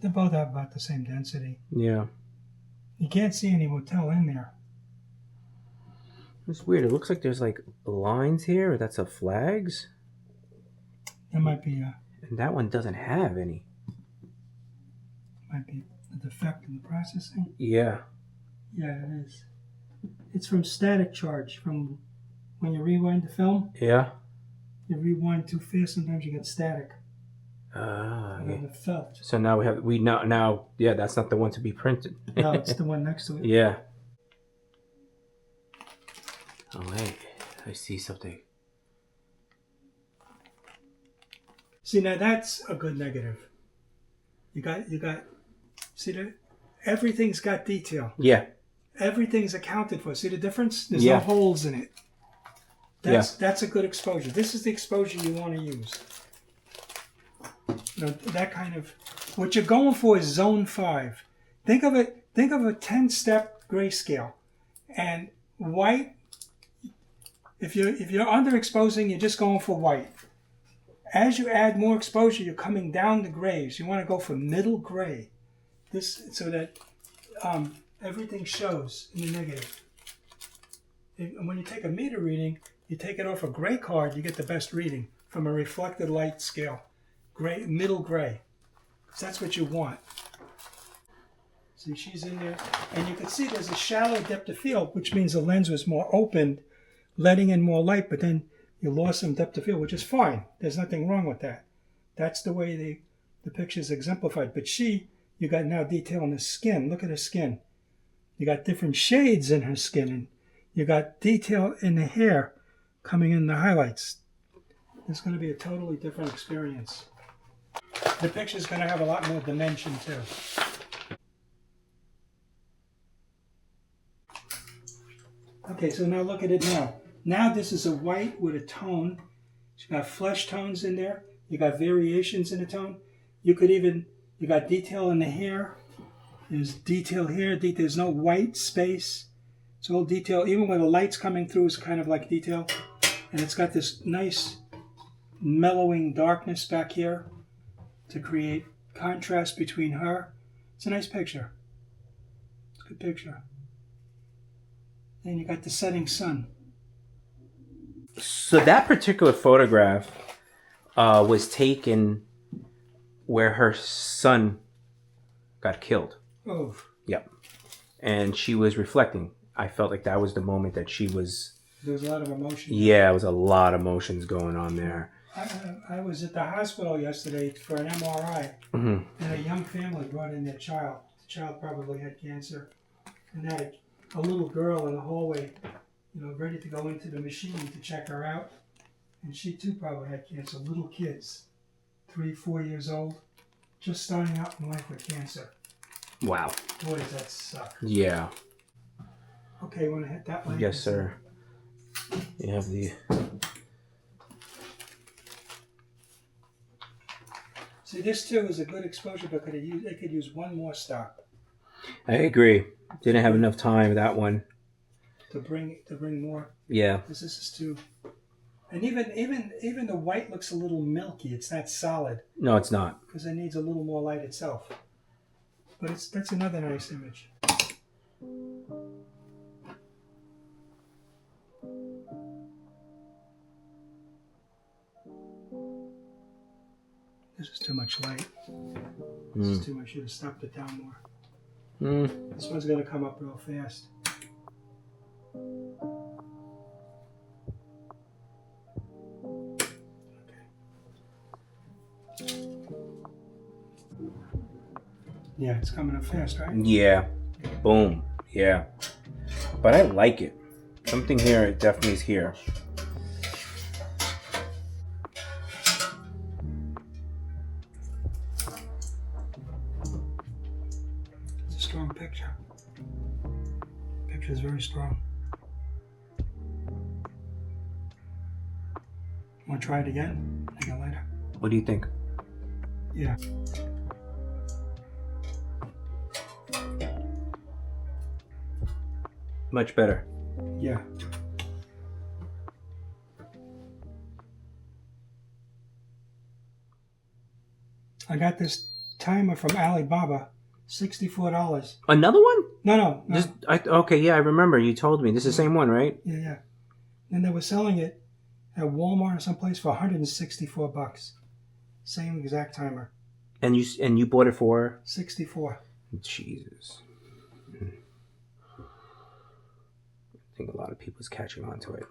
They both have about the same density. Yeah. You can't see any motel in there. It's weird. It looks like there's like lines here. That's a flags. That might be And that one doesn't have any. a defect in the processing. Yeah. Yeah, it is. It's from static charge. From when you rewind the film. Yeah. You rewind too fast, sometimes you get static. Yeah. The felt. So now now yeah, that's not the one to be printed. No, it's the one next to it. Yeah. Oh wait, I see something. See, now that's a good negative. You got. See that? Everything's got detail. Yeah. Everything's accounted for. See the difference? There's Yeah. no holes in it. That's a good exposure. This is the exposure you want to use. You know, that kind of, what you're going for is zone 5. Think of a 10-step grayscale. And white, if you're underexposing, you're just going for white. As you add more exposure, you're coming down the grays. You want to go for middle gray. So that everything shows in the negative. And when you take a meter reading, you take it off a gray card, you get the best reading from a reflected light scale. Gray, middle gray. So that's what you want. See, she's in there. And you can see there's a shallow depth of field, which means the lens was more opened, letting in more light, but then you lost some depth of field, which is fine. There's nothing wrong with that. That's the way the picture's exemplified. But you got now detail in the skin. Look at her skin. You got different shades in her skin. And you got detail in the hair coming in the highlights. It's going to be a totally different experience. The picture's going to have a lot more dimension too. Okay, so now look at it now. Now this is a white with a tone. You got flesh tones in there. You got variations in the tone. You got detail in the hair. There's detail here. There's no white space. It's all detail. Even when the light's coming through, it's kind of like detail. And it's got this nice mellowing darkness back here to create contrast between her. It's a nice picture. It's a good picture. And you got the setting sun. So that particular photograph was taken where her son got killed. Oh. Yep. And she was reflecting. I felt like that was the moment that she was... There was a lot of emotion. Yeah, it was a lot of emotions going on there. I was at the hospital yesterday for an MRI, and a young family brought in their child. The child probably had cancer, and they had a little girl in the hallway, ready to go into the machine to check her out. And she too probably had cancer. Little kids, 3, 4 years old, just starting out in life with cancer. Wow. Boy, does that suck. Yeah. Okay, you want to hit that one? Yes, sir. You have the... See, this too is a good exposure, but they could use one more stop. I agree. Didn't have enough time, that one. To bring more. Yeah. This is too... And even the white looks a little milky. It's not solid. No, it's not. Because it needs a little more light itself. But that's another nice image. This is too much light. This is too much. You should have stopped it down more. This one's going to come up real fast. Yeah, it's coming up fast, right? Yeah. Boom. Yeah. But I like it. Something here, it definitely is here. It's a strong picture. The picture is very strong. Want to try it again? Again later. What do you think? Yeah. Much better. Yeah. I got this timer from Alibaba, $64. Another one? No. Okay, yeah, I remember. You told me. This is the same one, right? Yeah. And they were selling it at Walmart or someplace for $164. Same exact timer. And you bought it for? 64. Jesus. I think a lot of people's catching on to it.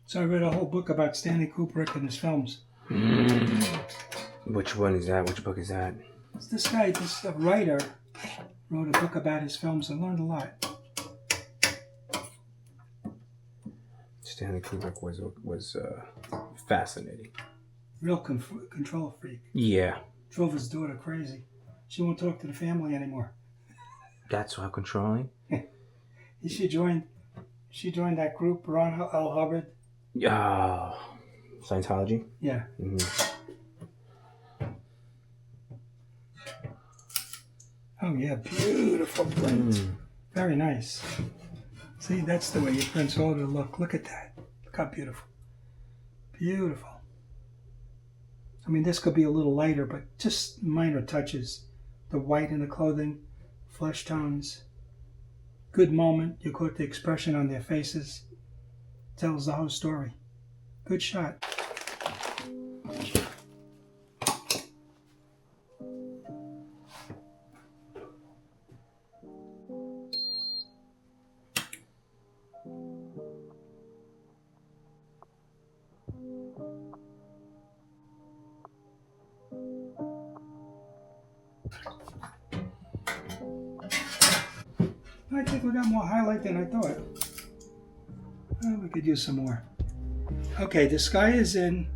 So I read a whole book about Stanley Kubrick and his films. Which one is that? Which book is that? It's this guy, this writer, wrote a book about his films and learned a lot. Stanley Kubrick was fascinating. Real control freak. Yeah. Drove his daughter crazy. She won't talk to the family anymore. That's how controlling? She joined that group, Ron L. Hubbard. Scientology? Yeah. Mm-hmm. Oh, yeah, beautiful print. Very nice. See, that's the way you print ought to look. Look at that. Look how beautiful. Beautiful. I mean, this could be a little lighter, but just minor touches. The white in the clothing, flesh tones. Good moment. You caught the expression on their faces. Tells the whole story. Good shot. I think we got more highlight than I thought. We could use some more. Okay, the sky is in.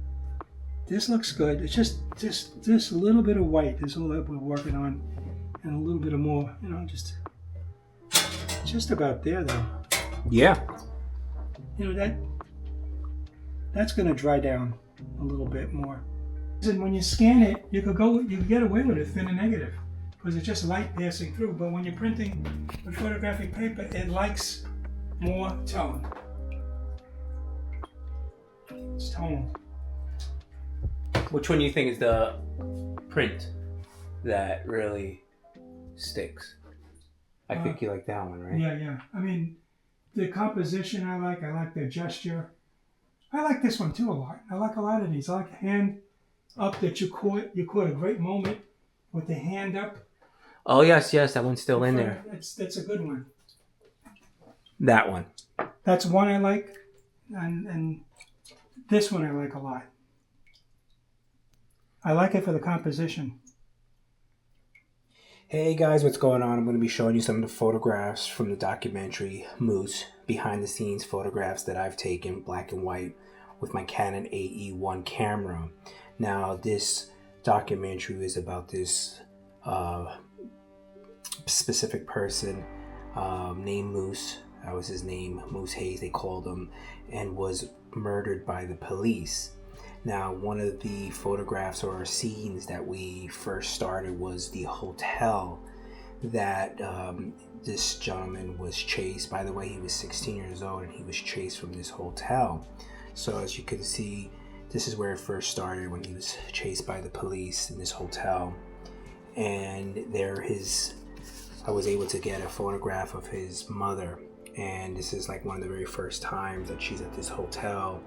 This looks good. It's just a little bit of white is all that we're working on, and a little bit of more. Just about there though. Yeah. That's going to dry down a little bit more. And when you scan it, you could get away with it thin and negative because it's just light passing through. But when you're printing with photographic paper, it likes more tone. It's tonal. Which one do you think is the print that really sticks? I think you like that one, right? Yeah. I mean, the composition I like the gesture. I like this one too a lot. I like a lot of these. I like the hand up that you caught. You caught a great moment with the hand up. Oh yes, that one's still in there. That's a good one. That one. That's one I like, and this one I like a lot. I like it for the composition. Hey guys, what's going on? I'm going to be showing you some of the photographs from the documentary Moose, behind the scenes photographs that I've taken black and white with my Canon AE1 camera. Now this documentary is about this specific person named Moose. That was his name, Moose Hayes they called him, and was murdered by the police. Now, one of the photographs or scenes that we first started was the hotel that this gentleman was chased. By the way, he was 16 years old and he was chased from this hotel. So as you can see, this is where it first started, when he was chased by the police in this hotel. And I was able to get a photograph of his mother. And this is like one of the very first times that she's at this hotel,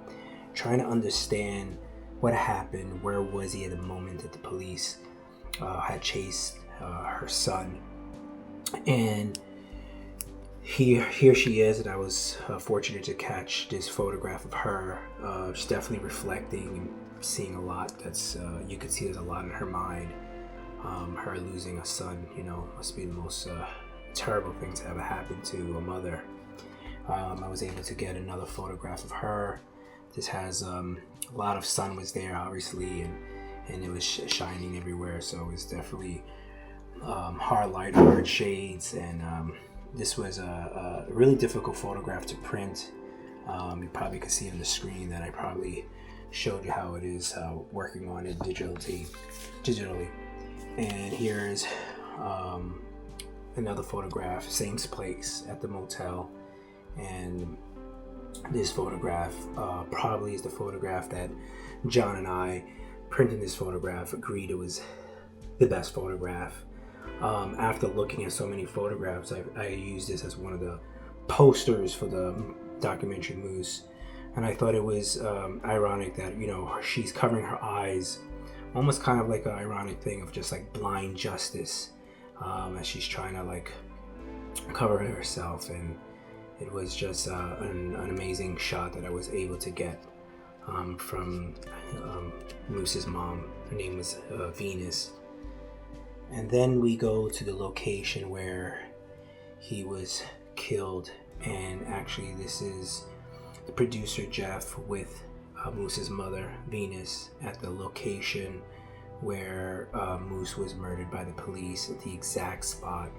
trying to understand what happened, where was he at the moment that the police had chased her son. And here she is, and I was fortunate to catch this photograph of her. She's definitely reflecting and seeing a lot. That's you could see there's a lot in her mind. Her losing a son, must be the most terrible thing to ever happen to a mother. I was able to get another photograph of her. This has a lot of sun was there, obviously, and it was shining everywhere, so it was definitely hard light, hard shades, and this was a really difficult photograph to print. You probably could see on the screen that I probably showed you how it is working on it digitally. And here's another photograph, same place at the motel, and this photograph probably is the photograph that John and I printing this photograph, agreed it was the best photograph. After looking at so many photographs, I used this as one of the posters for the documentary Moose, and I thought it was ironic that, you know, she's covering her eyes, almost kind of like an ironic thing of just like blind justice, as she's trying to like cover herself. And it was just an amazing shot that I was able to get from Moose's mom. Her name was Venus. And then we go to the location where he was killed, and actually this is the producer Jeff with Moose's mother Venus at the location where Moose was murdered by the police, at the exact spot.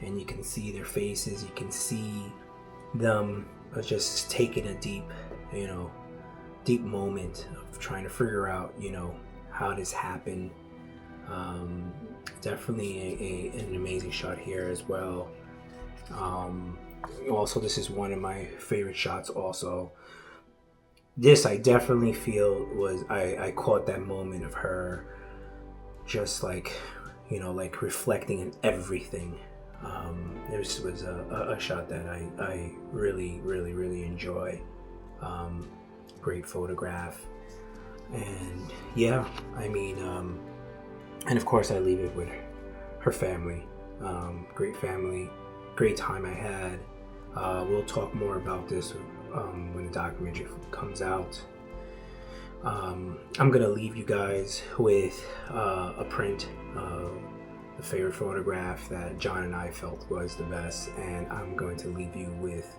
And you can see their faces, you can see them just taking a deep moment of trying to figure out, you know, how this happened. Definitely an amazing shot here as well. Also, this is one of my favorite shots also. This I definitely feel was, I caught that moment of her just like, you know, like reflecting in everything. This was a shot that I really enjoy. Great photograph. And yeah, I mean, and of course I leave it with her family. Great family, great time I had. We'll talk more about this when the documentary comes out. I'm gonna leave you guys with a print of the favorite photograph that John and I felt was the best, and I'm going to leave you with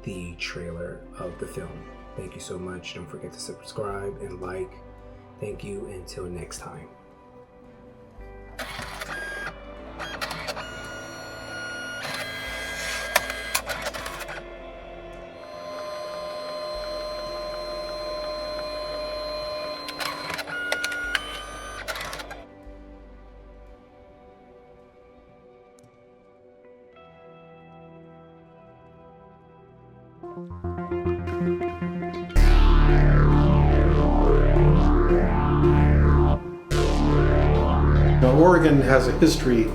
the trailer of the film. Thank you so much. Don't forget to subscribe and like. Thank you. Until next time. Oregon has a history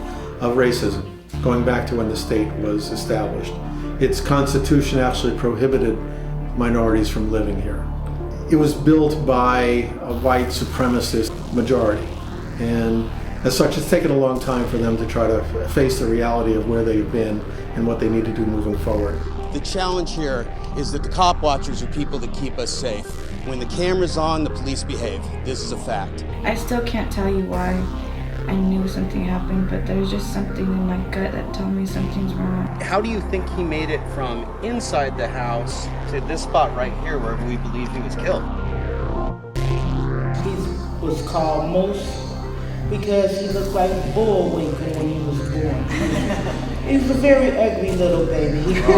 of racism going back to when the state was established. Its constitution actually prohibited minorities from living here. It was built by a white supremacist majority, and as such it's taken a long time for them to try to face the reality of where they've been and what they need to do moving forward. The challenge here is that the cop watchers are people that keep us safe. When the camera's on, the police behave. This is a fact. I still can't tell you why I knew something happened, but there's just something in my gut that tells me something's wrong. How do you think he made it from inside the house to this spot right here where we believe he was killed? He was called Moose because he looked like Bullwinkle when he was born. He was a very ugly little baby. He grew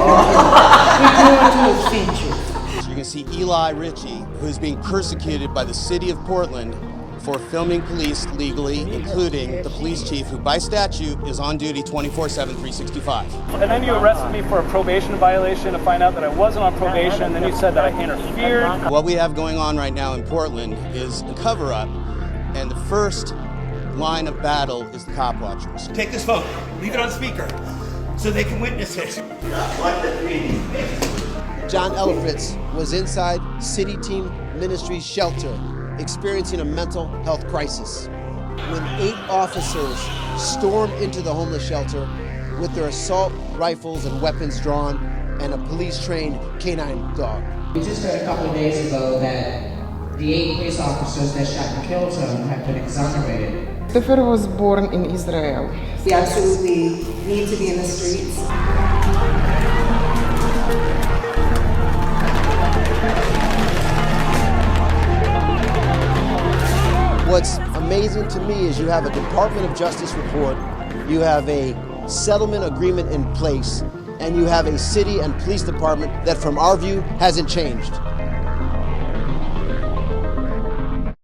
into his features. So you can see Eli Ritchie, who's being persecuted by the city of Portland for filming police legally, including the police chief, who by statute is on duty 24/7, 365. And then you arrested me for a probation violation to find out that I wasn't on probation, and then you said that I interfered. What we have going on right now in Portland is a cover-up, and the first line of battle is the cop watchers. Take this phone, leave it on speaker, so they can witness it. John Elfritz was inside City Team Ministries shelter, experiencing a mental health crisis, when 8 officers stormed into the homeless shelter with their assault rifles and weapons drawn and a police-trained canine dog. We just heard a couple of days ago that the 8 police officers that shot and killed him have been exonerated. Christopher was born in Israel. We absolutely need to be in the streets. What's amazing to me is you have a Department of Justice report, you have a settlement agreement in place, and you have a city and police department that from our view hasn't changed.